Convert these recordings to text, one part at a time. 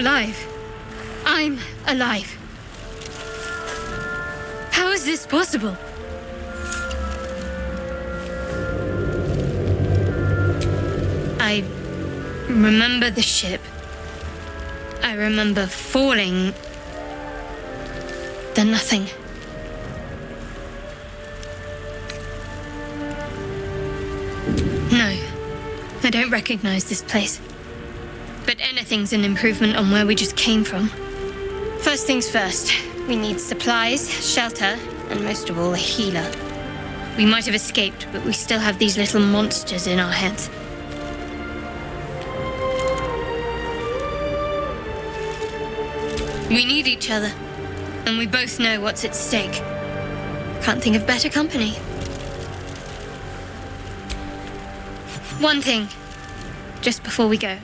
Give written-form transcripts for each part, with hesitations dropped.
alive. I'm alive. How is this possible? I remember the ship. I remember falling. Then nothing. No, I don't recognize this place. But anything's an improvement on where we just came from. First things first, we need supplies, shelter, and most of all, a healer. We might have escaped, but we still have these little monsters in our heads. We need each other, and we both know what's at stake. Can't think of better company. One thing, just before we go.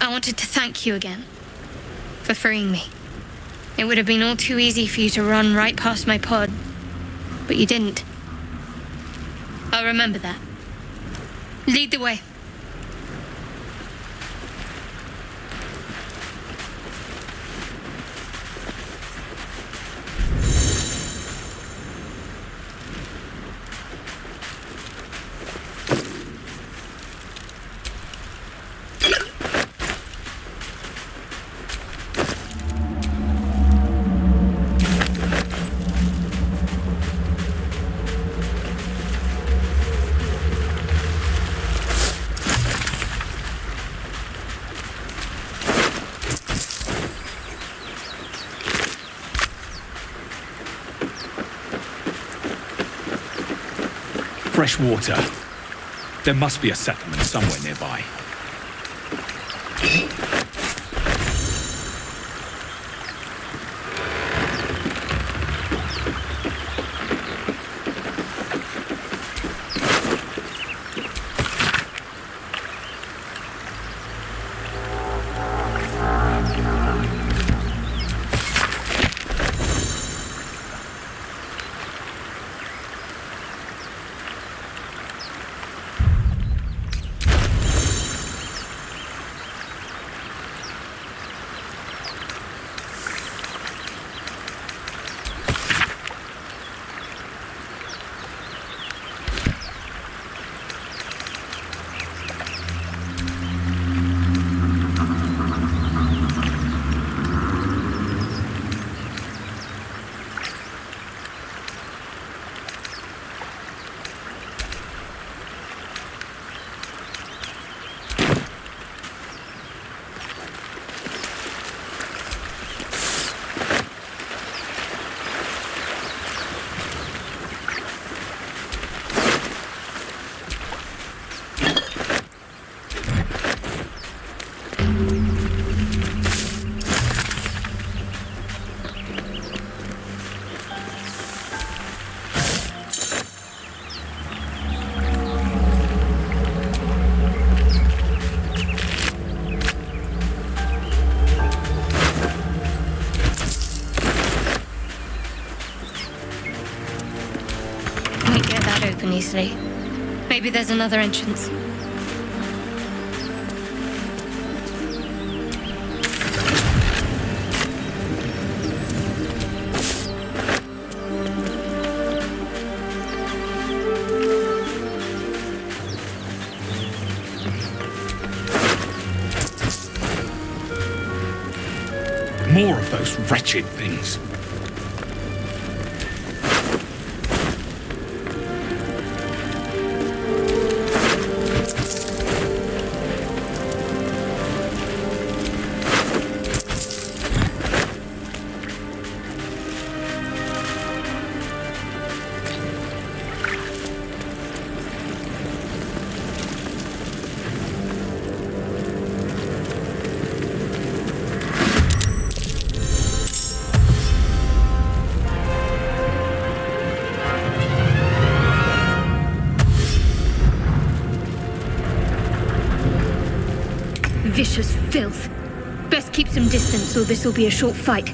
I wanted to thank you again for freeing me. It would have been all too easy for you to run right past my pod, but you didn't. I'll remember that. Lead the way. Fresh water. There must be a settlement somewhere nearby. Easily. Maybe there's another entrance. More of those wretched things. Vicious filth. Best keep some distance or this will be a short fight.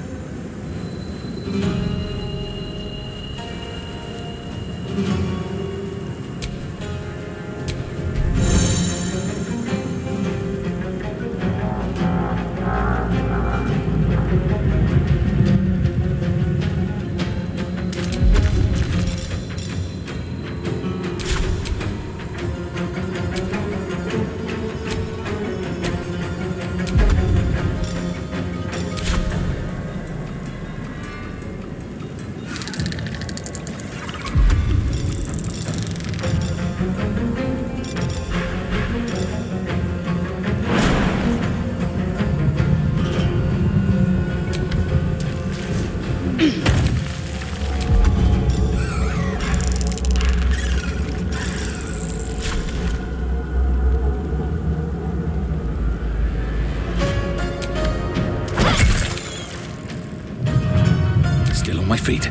feet.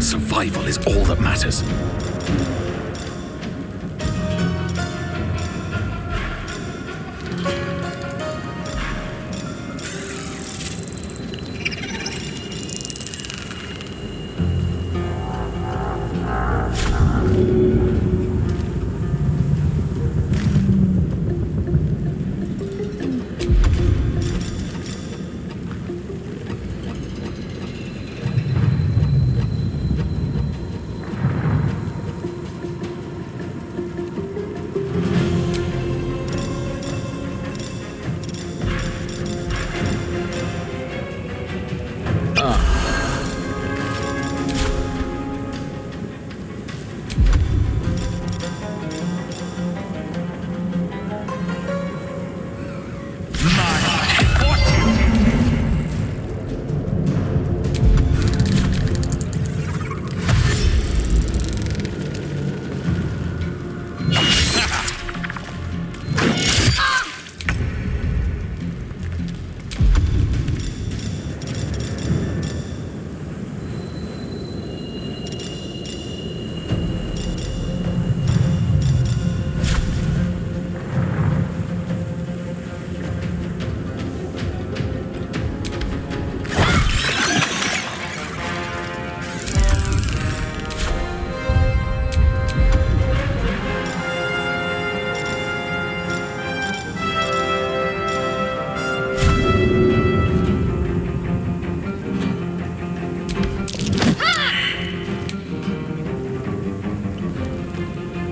Survival is all that matters.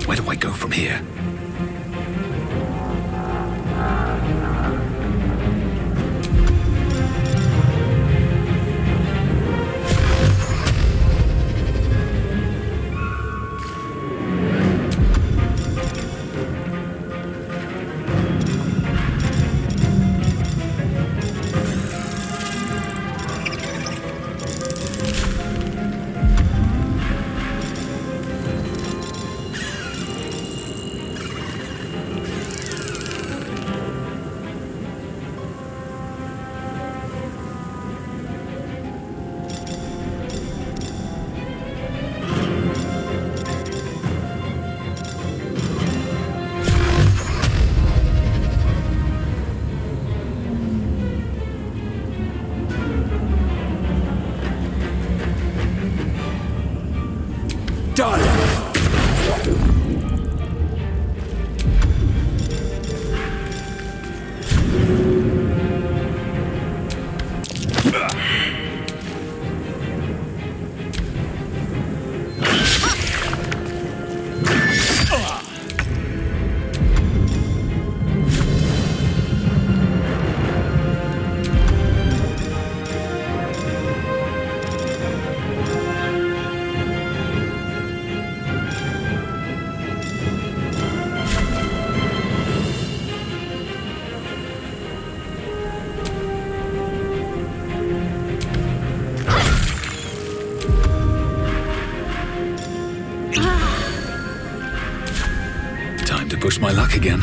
Where do I go from here? Time to push my luck again.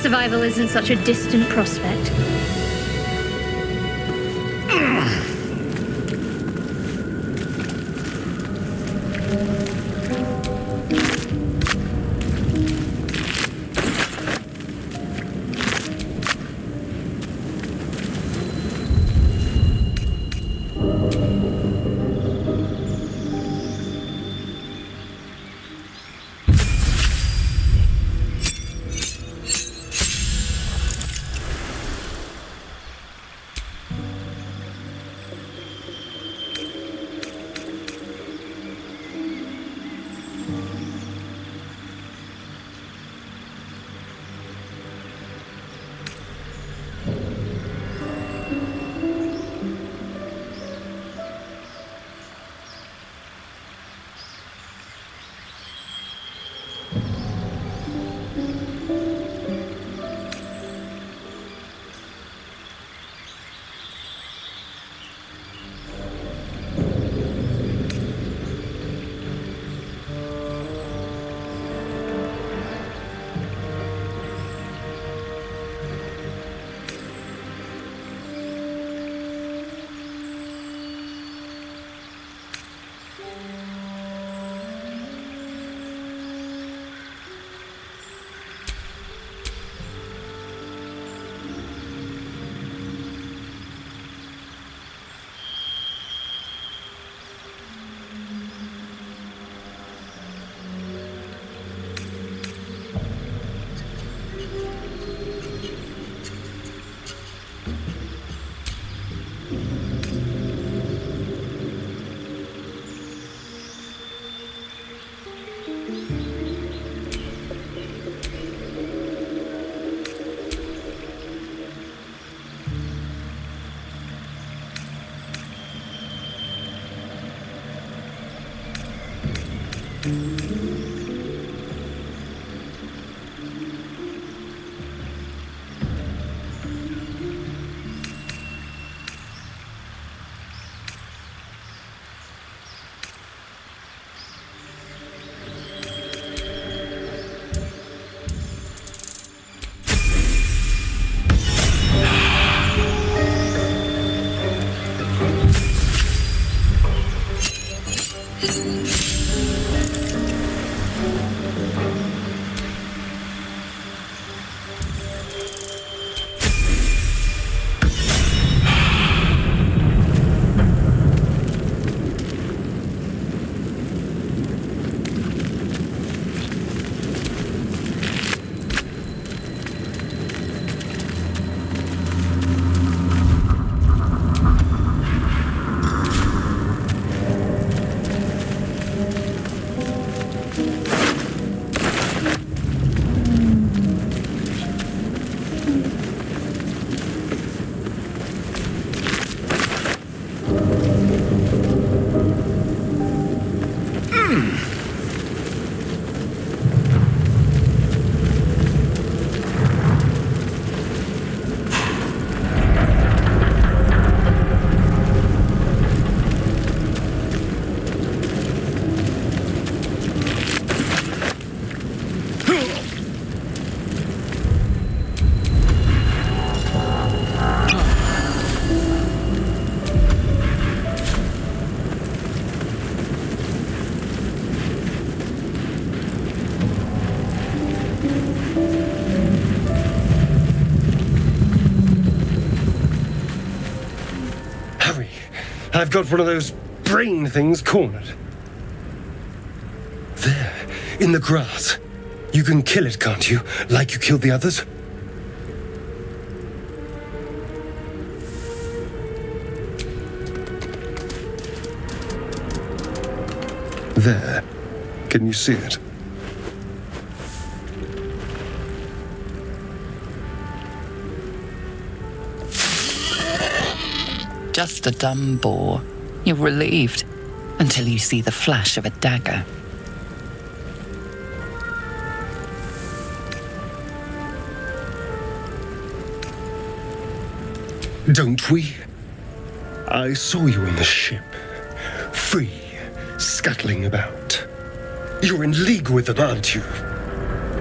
Survival isn't such a distant prospect. I've got one of those brain things cornered. There, in the grass. You can kill it, can't you? Like you killed the others? There. Can you see it? Just a dumb boar. You're relieved until you see the flash of a dagger. Don't we? I saw you on the ship. Free, scuttling about. You're in league with them, aren't you?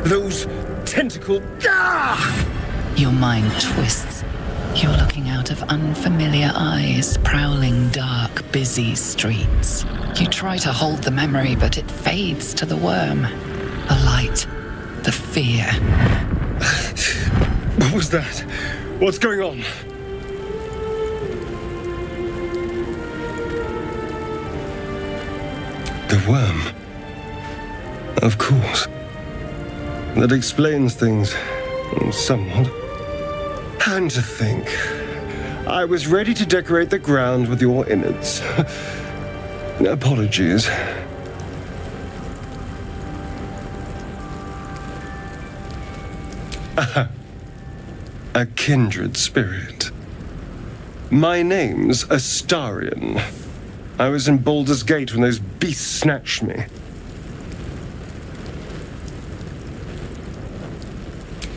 Those tentacle... Ah! Your mind twists. You're looking out of unfamiliar eyes, prowling dark, busy streets. You try to hold the memory, but it fades to the worm. The light. The fear. What was that? What's going on? The worm. Of course. That explains things. Somewhat. And to think, I was ready to decorate the ground with your innards. Apologies. A kindred spirit. My name's Astarion. I was in Baldur's Gate when those beasts snatched me.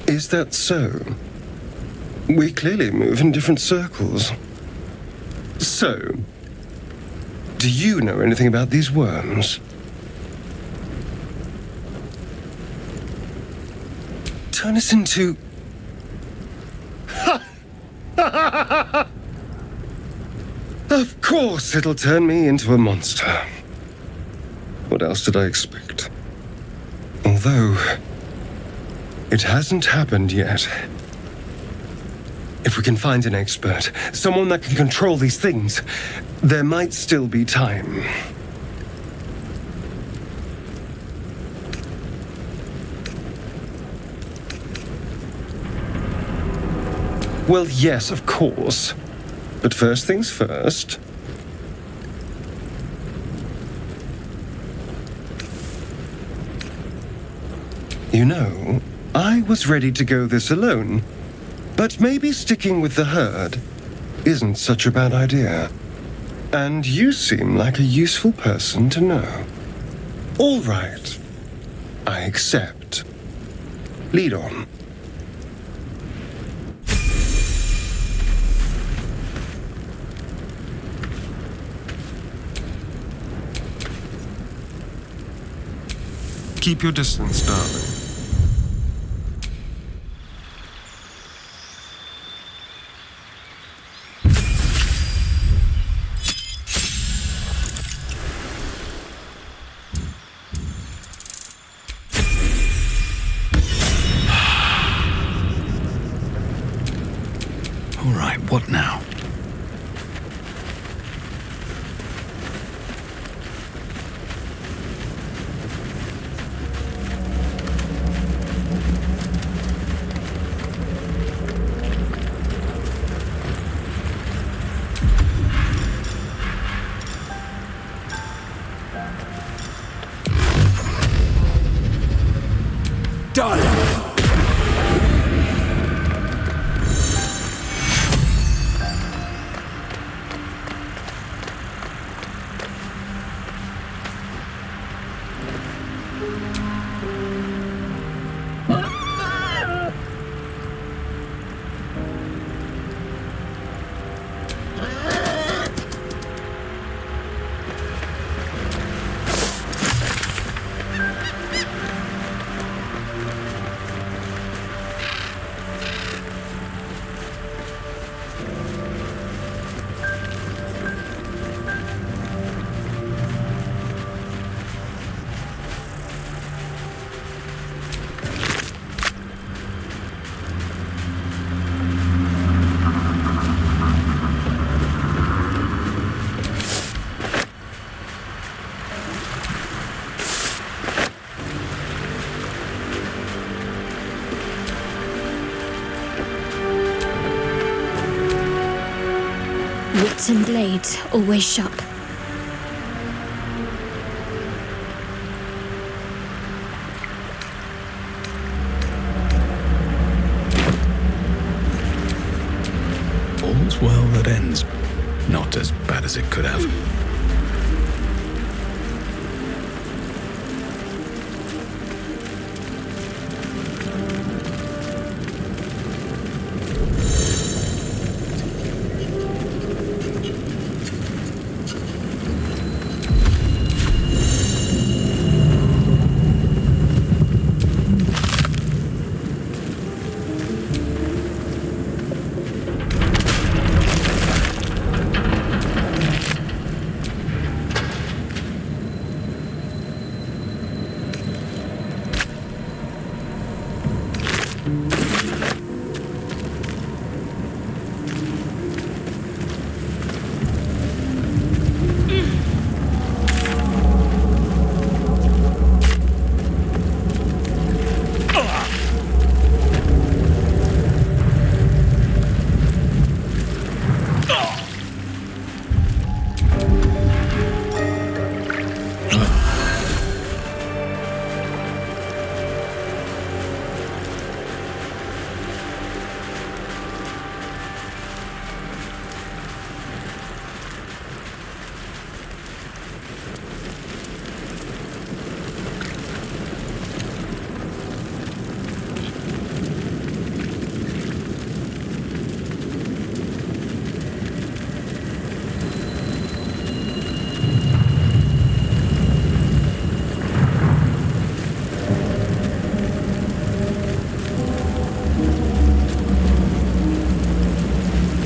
Is that so? We clearly move in different circles. So, do you know anything about these worms? Turn us into... Of course it'll turn me into a monster. What else did I expect? Although, it hasn't happened yet. If we can find an expert, someone that can control these things, there might still be time. Well, yes, of course. But first things first. You know, I was ready to go this alone. But maybe sticking with the herd isn't such a bad idea. And you seem like a useful person to know. All right. I accept. Lead on. Keep your distance, darling. All right, what now? and blades always sharp. All's well that ends. Not as bad as it could have.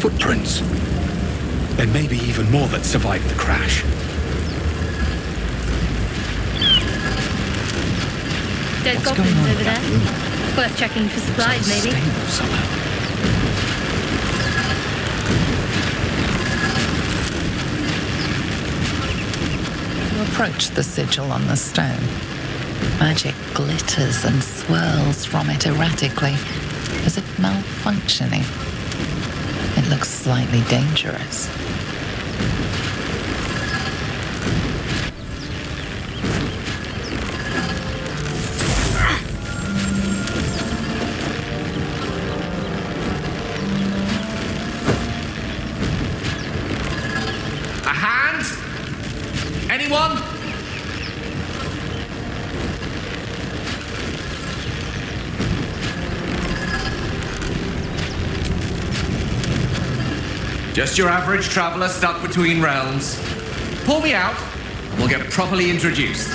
Footprints. And maybe even more that survived the crash. Dead What's goblins going on over with there. that room? Worth checking for supplies, maybe. Unstable somehow. You approach the sigil on the stone. Magic glitters and swirls from it erratically, as if malfunctioning. It looks slightly dangerous. A hand? Anyone? Just your average traveler stuck between realms. Pull me out, and we'll get properly introduced.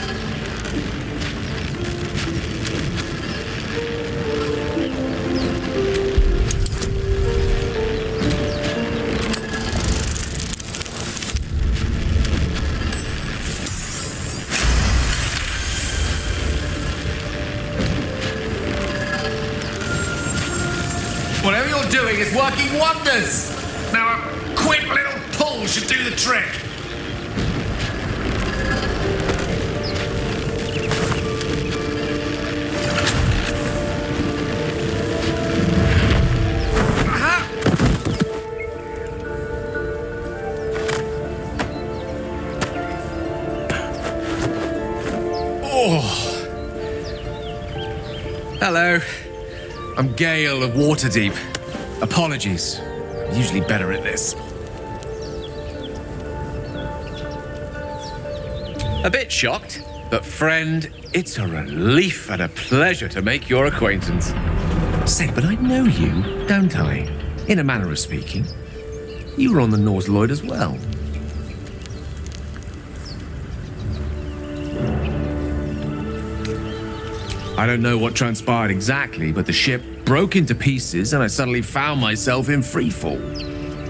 Whatever you're doing is working wonders! Now a quick little pull should do the trick. Aha! Oh. Hello. I'm Gale of Waterdeep. Apologies. I'm usually better at this. A bit shocked, but friend, it's a relief and a pleasure to make your acquaintance. Say, but I know you, don't I? In a manner of speaking. You were on the Nautiloid as well. I don't know what transpired exactly, but the ship broke into pieces and I suddenly found myself in freefall.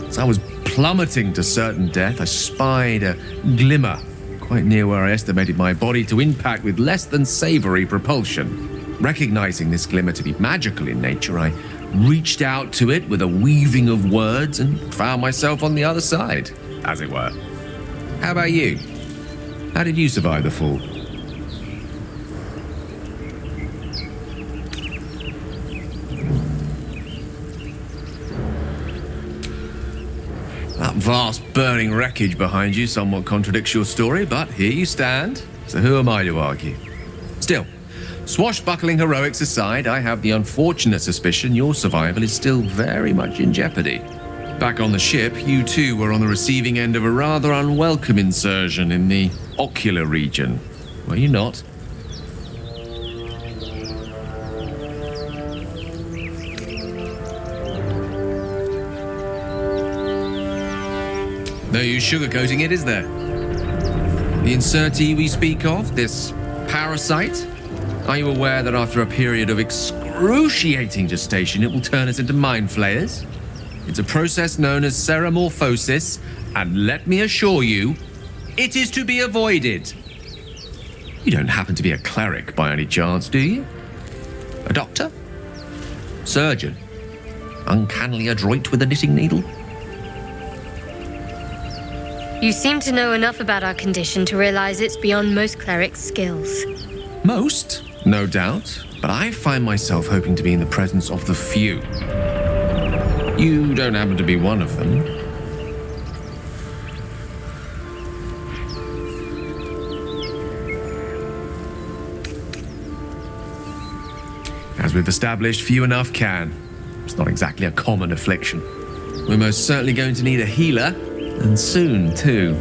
As I was plummeting to certain death, I spied a glimmer quite near where I estimated my body to impact with less than savory propulsion. Recognizing this glimmer to be magical in nature, I reached out to it with a weaving of words and found myself on the other side, as it were. How about you? How did you survive the fall? That vast burning wreckage behind you somewhat contradicts your story, but here you stand, so who am I to argue? Still, swashbuckling heroics aside, I have the unfortunate suspicion your survival is still very much in jeopardy. Back on the ship, you too were on the receiving end of a rather unwelcome insertion in the ocular region, were you not? No use sugarcoating it, is there? The insertee we speak of, this parasite, are you aware that after a period of excruciating gestation, it will turn us into mind flayers? It's a process known as seromorphosis, and let me assure you, it is to be avoided. You don't happen to be a cleric by any chance, do you? A doctor? Surgeon? Uncannily adroit with a knitting needle? You seem to know enough about our condition to realize it's beyond most clerics' skills. Most, no doubt, but I find myself hoping to be in the presence of the few. You don't happen to be one of them. As we've established, few enough can. It's not exactly a common affliction. We're most certainly going to need a healer, and soon too.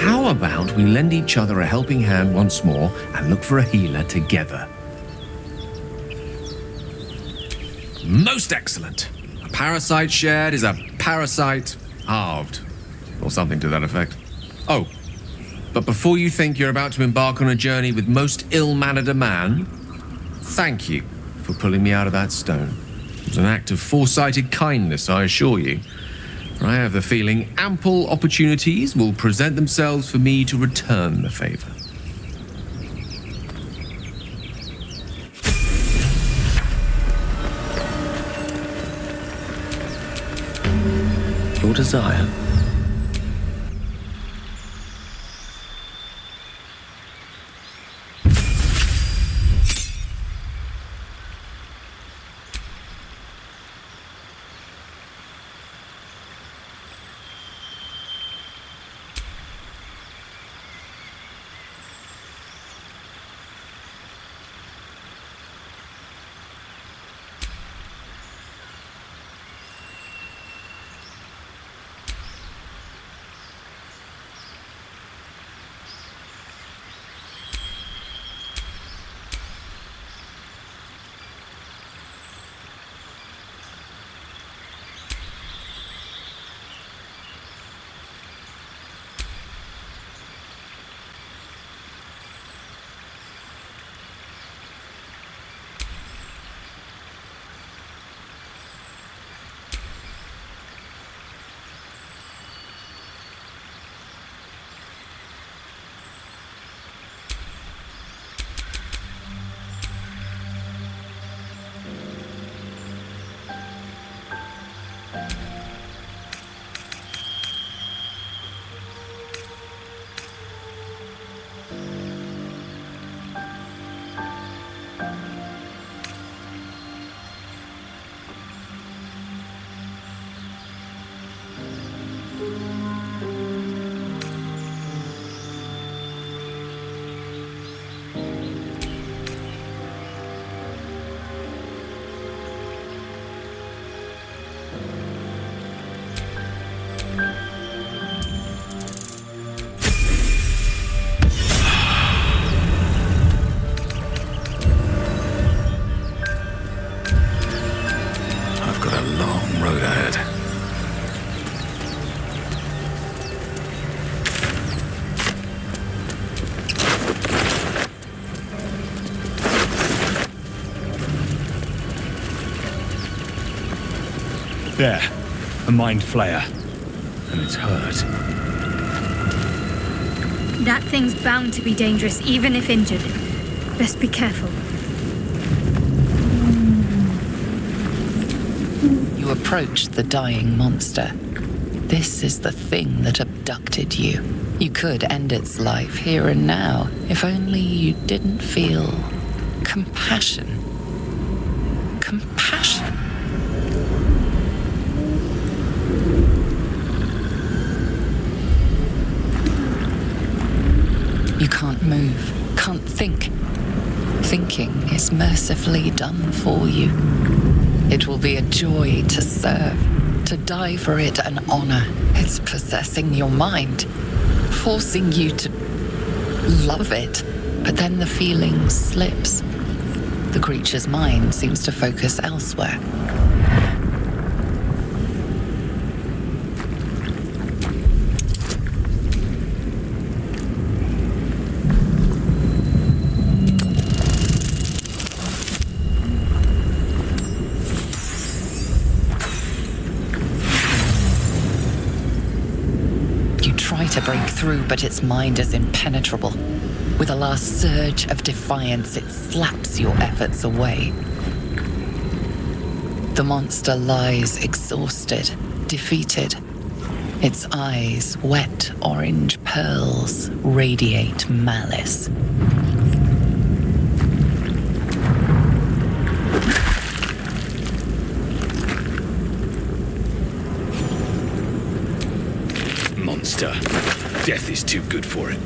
How about we lend each other a helping hand once more and look for a healer together? Most excellent. A parasite shared is a parasite halved, or something to that effect. Oh, but before you think you're about to embark on a journey with most ill-mannered a man, thank you for pulling me out of that stone. It was an act of foresighted kindness, I assure you. For I have the feeling ample opportunities will present themselves for me to return the favor. Your desire. There, a mind flayer. And it's hurt. That thing's bound to be dangerous, even if injured. Best be careful. You approach the dying monster. This is the thing that abducted you. You could end its life here and now, if only you didn't feel compassion. Compassion. You can't move, can't think. Thinking is mercifully done for you. It will be a joy to serve, to die for it an honor. It's possessing your mind, forcing you to love it. But then the feeling slips. The creature's mind seems to focus elsewhere. To break through, but its mind is impenetrable. With a last surge of defiance, it slaps your efforts away. The monster lies exhausted, defeated. Its eyes, wet orange pearls, radiate malice. Monster. Death is too good for it.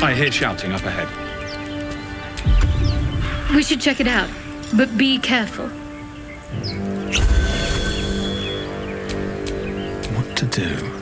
I hear shouting up ahead. We should check it out, but be careful. What to do?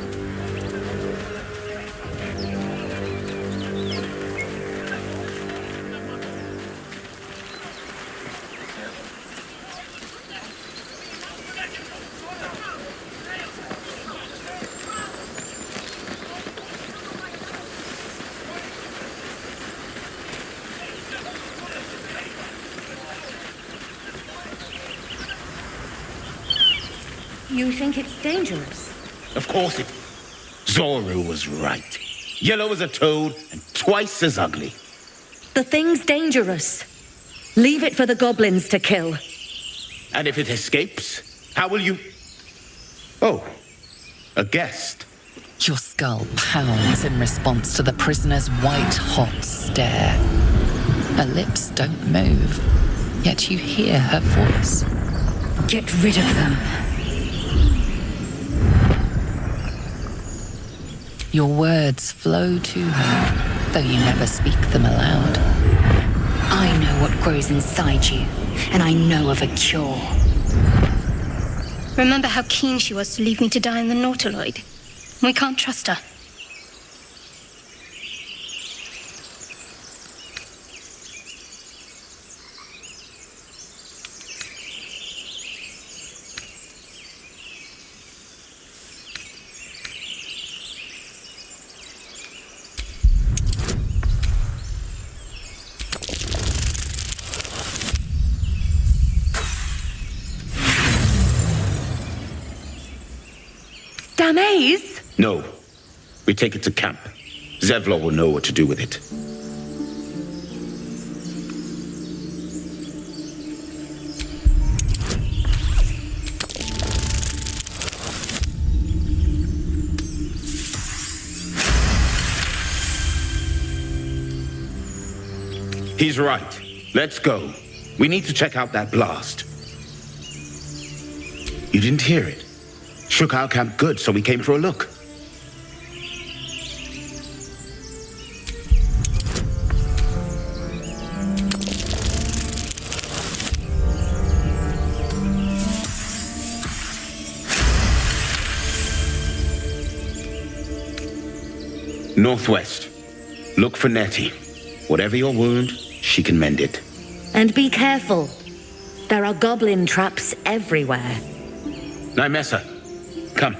You think it's dangerous? Of course it. Zoru was right. Yellow as a toad and twice as ugly. The thing's dangerous. Leave it for the goblins to kill. And if it escapes, how will you... Oh, a guest. Your skull pounds in response to the prisoner's white-hot stare. Her lips don't move, yet you hear her voice. Get rid of them. Your words flow to her, though you never speak them aloud. I know what grows inside you, and I know of a cure. Remember how keen she was to leave me to die in the Nautiloid? We can't trust her. Gamaze? No. We take it to camp. Zevlor will know what to do with it. He's right. Let's go. We need to check out that blast. You didn't hear it? Shook our camp good, so we came for a look. Northwest. Look for Nettie. Whatever your wound, she can mend it. And be careful. There are goblin traps everywhere. Nymessa, come.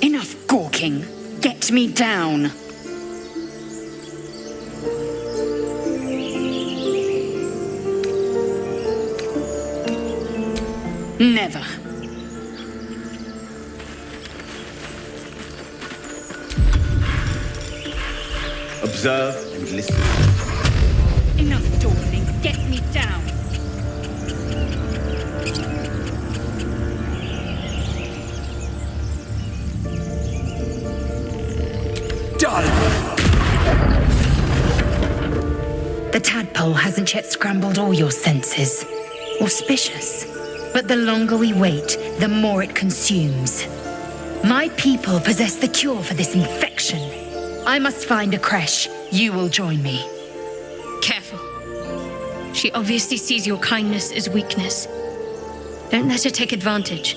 Enough gawking. Get me down. Never. Observe and listen. Enough dawdling. Get me down. The tadpole hasn't yet scrambled all your senses. Auspicious. But the longer we wait, the more it consumes. My people possess the cure for this infection. I must find a creche. You will join me. Careful. She obviously sees your kindness as weakness. Don't let her take advantage.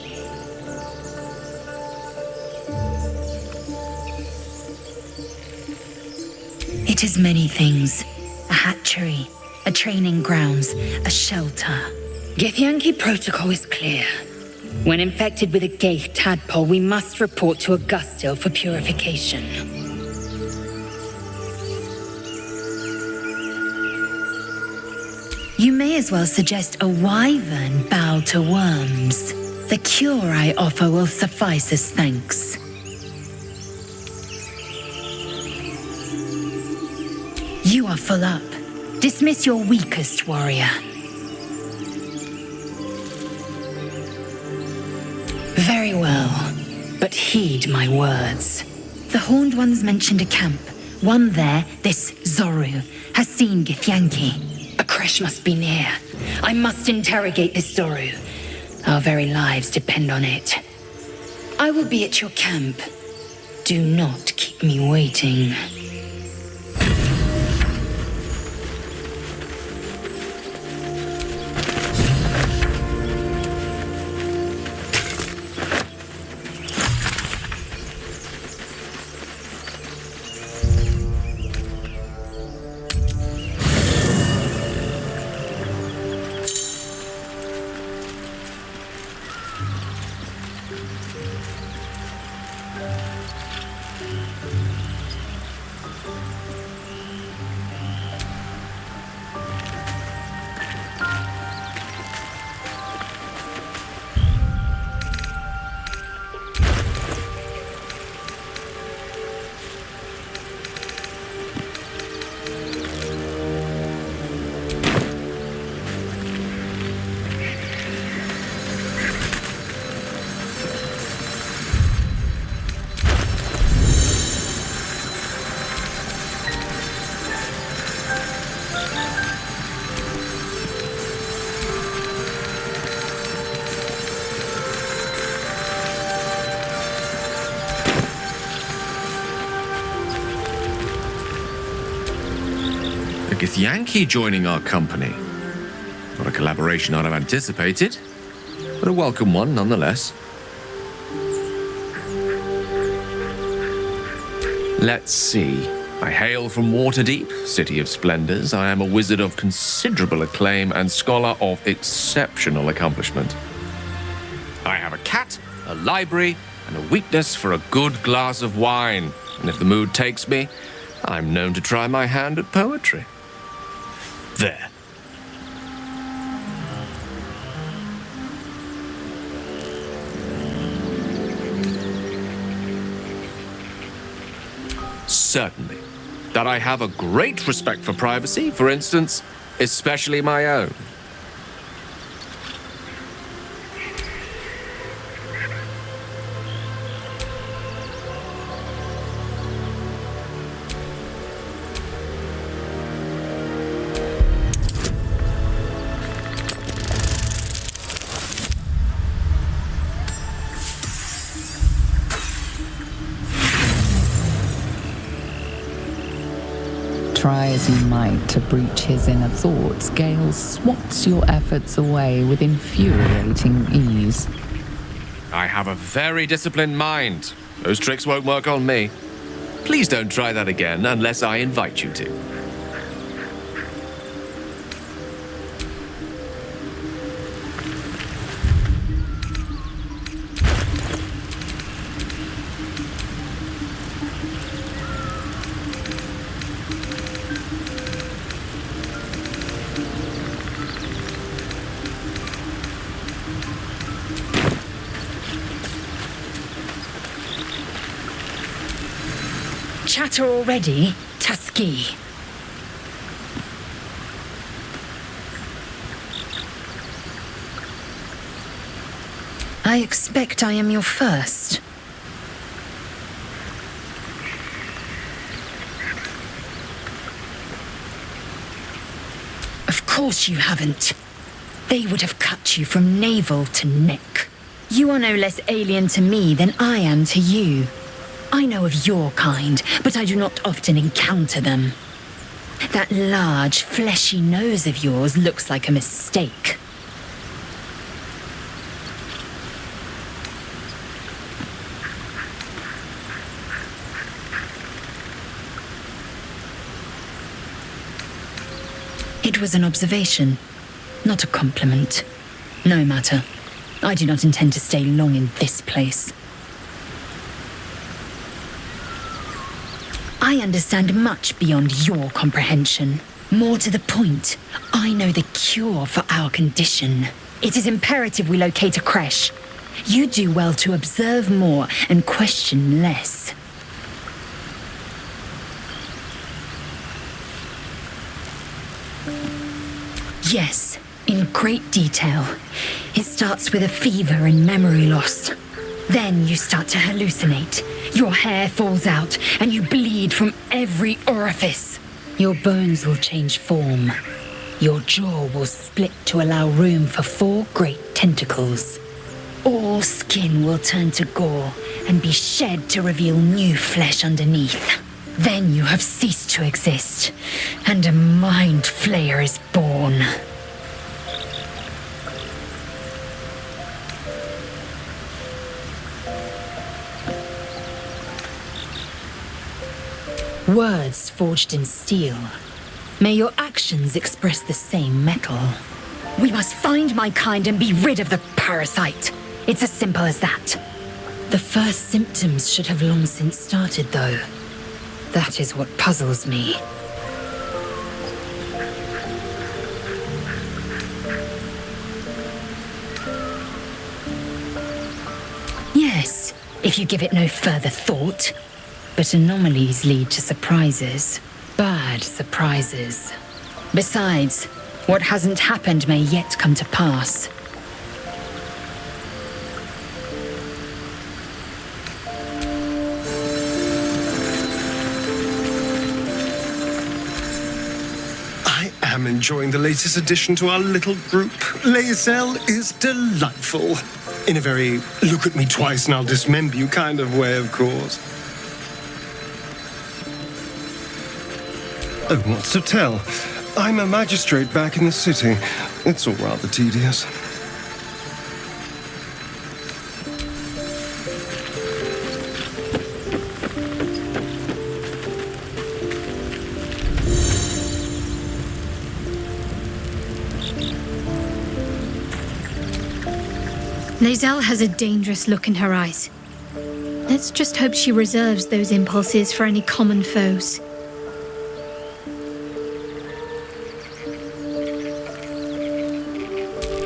It is many things. A hatchery, a training grounds, a shelter. Githyanki protocol is clear. When infected with a gate tadpole, we must report to Augustil for purification. You may as well suggest a wyvern bow to worms. The cure I offer will suffice as thanks. You are full up. Dismiss your weakest warrior. Very well, but heed my words. The Horned Ones mentioned a camp. One there, this Zoru, has seen Githyanki. A creche must be near. I must interrogate this Zoru. Our very lives depend on it. I will be at your camp. Do not keep me waiting. Githyanki joining our company. Not a collaboration I'd have anticipated, but a welcome one nonetheless. Let's see. I hail from Waterdeep, City of Splendors. I am a wizard of considerable acclaim and scholar of exceptional accomplishment. I have a cat, a library, and a weakness for a good glass of wine. And if the mood takes me, I'm known to try my hand at poetry. There. Certainly. That I have a great respect for privacy, for instance, especially my own. Try as you might to breach his inner thoughts, Gale swats your efforts away with infuriating ease. I have a very disciplined mind. Those tricks won't work on me. Please don't try that again unless I invite you to. Chatter already, Tusky. I expect I am your first. Of course you haven't. They would have cut you from navel to neck. You are no less alien to me than I am to you. I know of your kind, but I do not often encounter them. That large, fleshy nose of yours looks like a mistake. It was an observation, not a compliment. No matter. I do not intend to stay long in this place. I understand much beyond your comprehension. More to the point, I know the cure for our condition. It is imperative we locate a creche. You do well to observe more and question less. Yes, in great detail. It starts with a fever and memory loss. Then you start to hallucinate. Your hair falls out, and you bleed from every orifice. Your bones will change form. Your jaw will split to allow room for 4 great tentacles. All skin will turn to gore and be shed to reveal new flesh underneath. Then you have ceased to exist, and a mind flayer is born. Words forged in steel. May your actions express the same metal. We must find my kind and be rid of the parasite. It's as simple as that. The first symptoms should have long since started, though. That is what puzzles me. Yes, if you give it no further thought. But anomalies lead to surprises. Bad surprises. Besides, what hasn't happened may yet come to pass. I am enjoying the latest addition to our little group. Lae'zel is delightful. In a very look at me twice and I'll dismember you kind of way, of course. Oh, what's to tell? I'm a magistrate back in the city. It's all rather tedious. Lae'zel has a dangerous look in her eyes. Let's just hope she reserves those impulses for any common foes.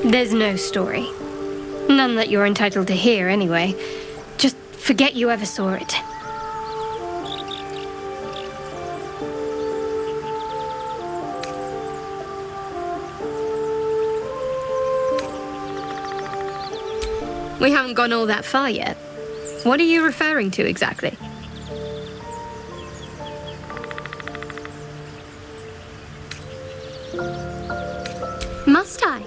There's no story. None that you're entitled to hear, anyway. Just forget you ever saw it. We haven't gone all that far yet. What are you referring to exactly? Must I?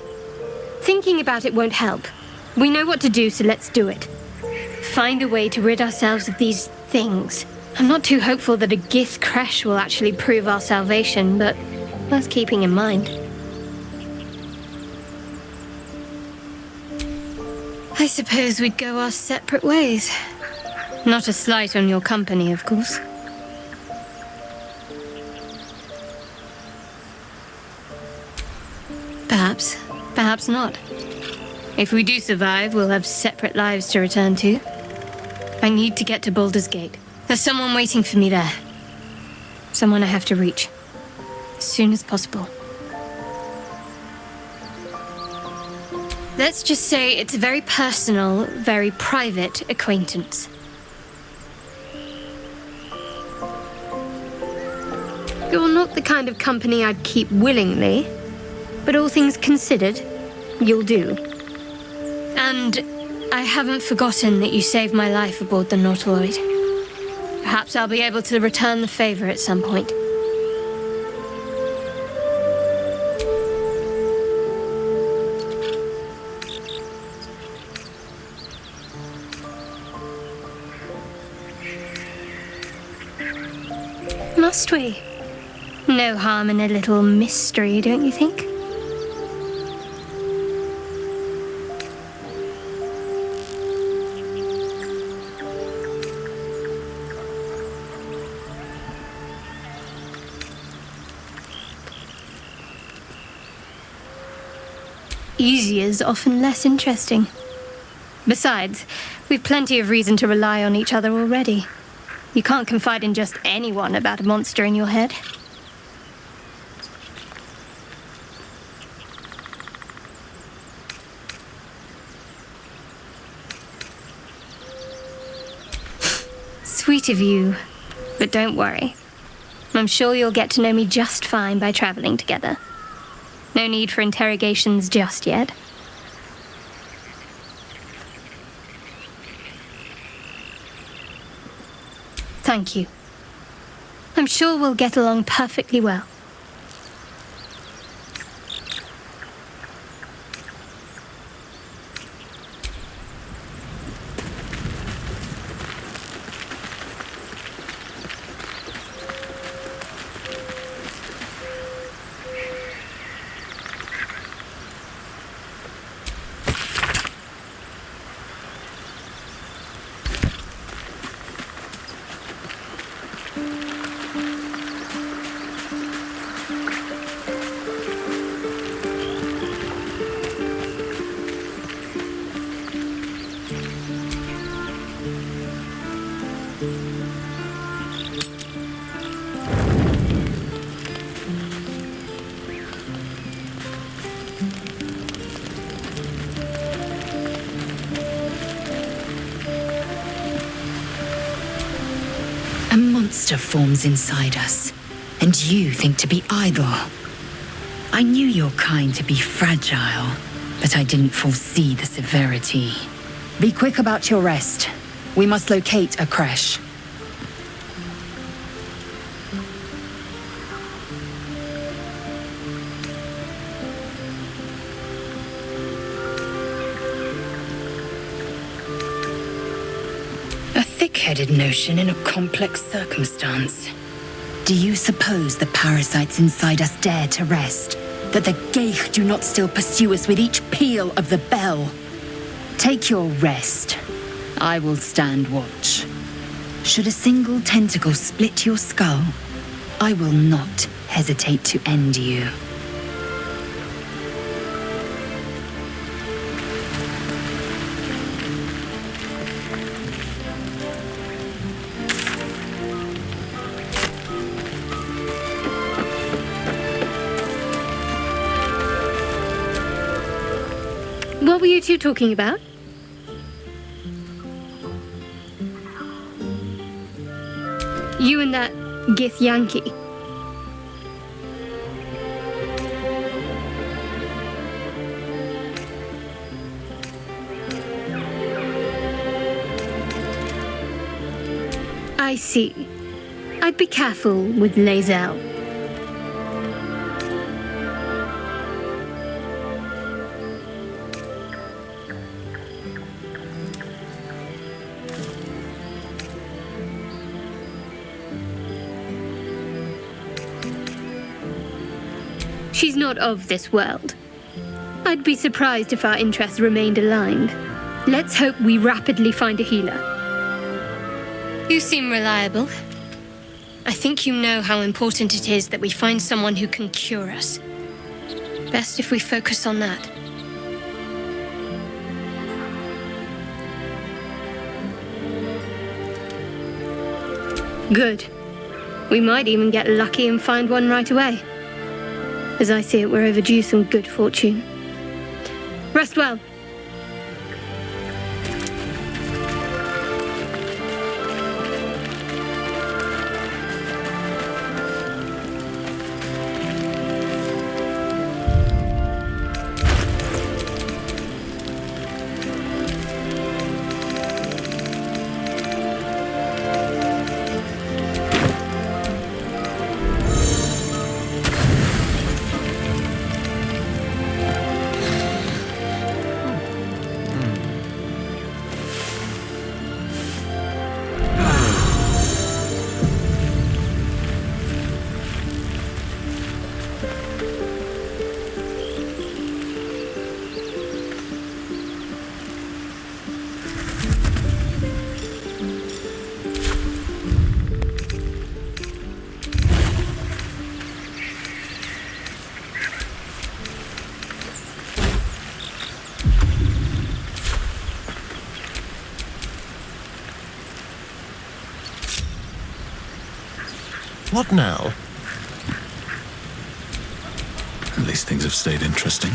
Thinking about it won't help. We know what to do, so let's do it. Find a way to rid ourselves of these things. I'm not too hopeful that a Gith crash will actually prove our salvation, but worth keeping in mind. I suppose we'd go our separate ways. Not a slight on your company, of course. Perhaps. Perhaps not. If we do survive, we'll have separate lives to return to. I need to get to Baldur's Gate. There's someone waiting for me there. Someone I have to reach. As soon as possible. Let's just say it's a very personal, very private acquaintance. You're not the kind of company I'd keep willingly, but all things considered, you'll do. And I haven't forgotten that you saved my life aboard the Nautiloid. Perhaps I'll be able to return the favor at some point. Must we? No harm in a little mystery, don't you think? Easier's often less interesting. Besides, we've plenty of reason to rely on each other already. You can't confide in just anyone about a monster in your head. Sweet of you, but don't worry. I'm sure you'll get to know me just fine by traveling together. No need for interrogations just yet. Thank you. I'm sure we'll get along perfectly well. A monster forms inside us, and you think to be idle. I knew your kind to be fragile, but I didn't foresee the severity. Be quick about your rest. We must locate a crash. A thick-headed notion in a complex circumstance. Do you suppose the parasites inside us dare to rest? That the Geich do not still pursue us with each peal of the bell? Take your rest. I will stand watch. Should a single tentacle split your skull, I will not hesitate to end you. What were you two talking about? You and that Githyanki. I see. I'd be careful with Lae'zel. She's not of this world. I'd be surprised if our interests remained aligned. Let's hope we rapidly find a healer. You seem reliable. I think you know how important it is that we find someone who can cure us. Best if we focus on that. Good. We might even get lucky and find one right away. As I see it, we're overdue some good fortune. Rest well. What now? At least things have stayed interesting.